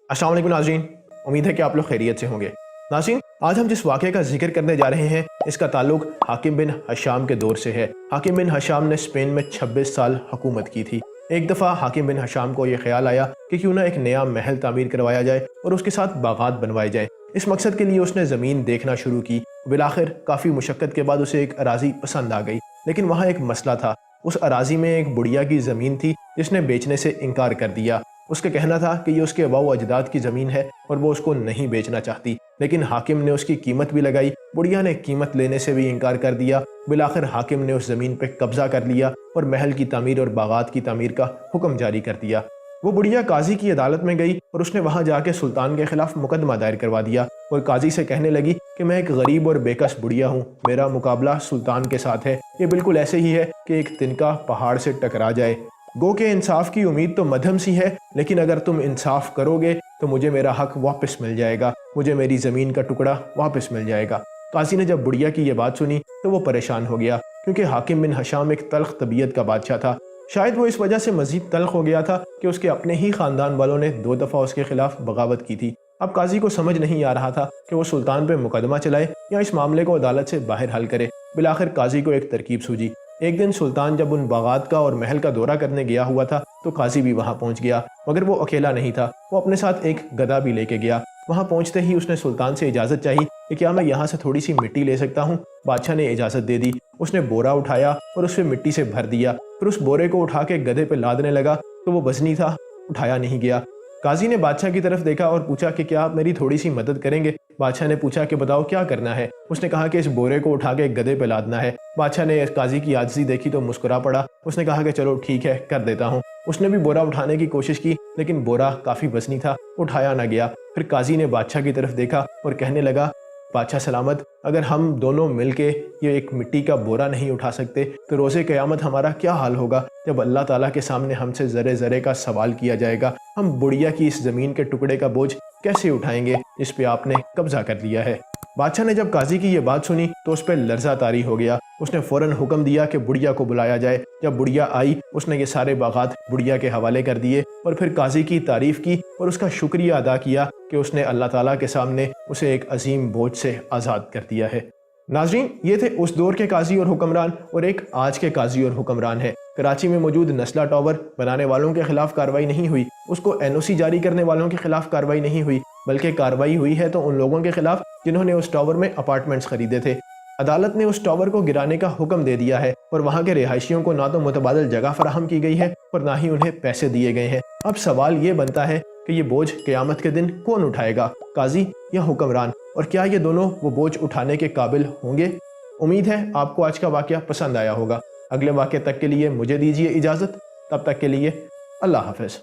अस्सलाम वालेकुम नाज़रीन, उम्मीद है कि आप लोग खैरियत से होंगे। नाज़रीन, आज हम जिस वाक़े का जिक्र करने जा रहे हैं इसका ताल्लुक हाकिम बिन हशाम के दौर से है। हाकिम बिन हशाम ने स्पेन में 26 साल हुकूमत की थी। एक दफ़ा हाकिम बिन हशाम को यह ख्याल आया कि क्यों ना एक नया महल तामीर करवाया जाए और उसके साथ बागात बनवाए जाए। इस मकसद के लिए उसने ज़मीन देखना शुरू की। बिलाखिर काफ़ी मुशक्क़त के बाद उसे एक अराज़ी पसंद आ गई, लेकिन वहाँ एक मसला था। उस अराज़ी में एक बुढ़िया की ज़मीन थी जिसने बेचने से इनकार कर दिया। उसका कहना था कि ये उसके अबाव अजदाद की ज़मीन है और वो उसको नहीं बेचना चाहती, लेकिन हाकिम ने उसकी कीमत भी लगाई। बुढ़िया ने कीमत लेने से भी इनकार कर दिया। बिलाखिर हाकिम ने उस ज़मीन पर कब्ज़ा कर लिया और महल की तामीर और बागात की तामीर का हुक्म जारी कर दिया। वो बुढ़िया काजी की अदालत में गई और उसने वहाँ जाके सुल्तान के खिलाफ मुकदमा दायर करवा दिया और काजी से कहने लगी कि मैं एक गरीब और बेकस बुढ़िया हूँ, मेरा मुकाबला सुल्तान के साथ है। ये बिल्कुल ऐसे ही है कि एक तिनका पहाड़ से टकरा जाए। गो के इंसाफ की उम्मीद तो मध्यम सी है, लेकिन अगर तुम इंसाफ करोगे तो मुझे मेरा हक वापस मिल जाएगा, मुझे मेरी ज़मीन का टुकड़ा वापस मिल जाएगा। काजी ने जब बुढ़िया की ये बात सुनी तो वो परेशान हो गया, क्योंकि हाकिम बिन हशाम एक तल्ख तबीयत का बादशाह था। शायद वो इस वजह से मजीद तल्ख हो गया था कि उसके अपने ही ख़ानदान वालों ने 2 दफ़ा उसके खिलाफ बगावत की थी। अब काजी को समझ नहीं आ रहा था कि वो सुल्तान पे मुकदमा चलाए या इस मामले को अदालत से बाहर हल करे। बिलाखिर काजी को एक तरकीब सूझी। एक दिन सुल्तान जब उन बागात का और महल का दौरा करने गया हुआ था तो काजी भी वहां पहुंच गया, मगर वो अकेला नहीं था, वो अपने साथ एक गधा भी लेके गया। वहां पहुंचते ही उसने सुल्तान से इजाज़त चाही कि क्या मैं यहाँ से थोड़ी सी मिट्टी ले सकता हूँ। बादशाह ने इजाज़त दे दी। उसने बोरा उठाया और उसे मिट्टी से भर दिया, फिर उस बोरे को उठा के गधे पे लादने लगा तो वो वज़नी था, उठाया नहीं गया। काजी ने बादशाह की तरफ देखा और पूछा कि क्या आप मेरी थोड़ी सी मदद करेंगे। बादशाह ने पूछा कि बताओ क्या करना है। उसने कहा कि इस बोरे को उठा के एक गधे पे लादना है। बादशाह ने काजी की आजिज़ी देखी तो मुस्कुरा पड़ा। उसने कहा कि चलो ठीक है, कर देता हूँ। उसने भी बोरा उठाने की कोशिश की, लेकिन बोरा काफ़ी वज़नी था, उठाया ना गया। फिर काजी ने बादशाह की तरफ देखा और कहने लगा, बादशाह सलामत, अगर हम दोनों मिलके ये एक मिट्टी का बोरा नहीं उठा सकते तो रोज़े क़यामत हमारा क्या हाल होगा, जब अल्लाह ताला के सामने हमसे ज़रे ज़रे का सवाल किया जाएगा। हम बुढ़िया की इस ज़मीन के टुकड़े का बोझ कैसे उठाएंगे जिस पे आपने कब्ज़ा कर लिया है। बादशाह ने जब काजी की ये बात सुनी तो उस पर लर्ज़ा तारी हो गया। उसने फ़ौरन हुक्म दिया कि बुढ़िया को बुलाया जाए। जब बुढ़िया आई उसने ये सारे बागात बुढ़िया के हवाले कर दिए और फिर काजी की तारीफ़ की और उसका शुक्रिया अदा किया कि उसने अल्लाह ताला के सामने उसे एक अजीम बोझ से आज़ाद कर दिया है। नाजरीन, ये थे उस दौर के काजी और हुक्मरान, और एक आज के काजी और हुक्मरान है। कराची में मौजूद नस्ला टावर बनाने वालों के खिलाफ कार्रवाई नहीं हुई, उसको एनओसी जारी करने वालों के खिलाफ कार्रवाई नहीं हुई, बल्कि कार्रवाई हुई है तो उन लोगों के खिलाफ जिन्होंने उस टावर में अपार्टमेंट्स खरीदे थे। अदालत ने उस टावर को गिराने का हुक्म दे दिया है और वहाँ के रिहायशियों को ना तो मुतबादल जगह फराहम की गई है और ना ही उन्हें पैसे दिए गए हैं। अब सवाल ये बनता है कि ये बोझ क़यामत के दिन कौन उठाएगा, काजी या हुक्मरान, और क्या ये दोनों वो बोझ उठाने के काबिल होंगे। उम्मीद है आपको आज का वाक़या पसंद आया होगा। अगले वाक़े तक के लिए मुझे दीजिए इजाज़त, तब तक के लिए अल्लाह हाफ़िज़।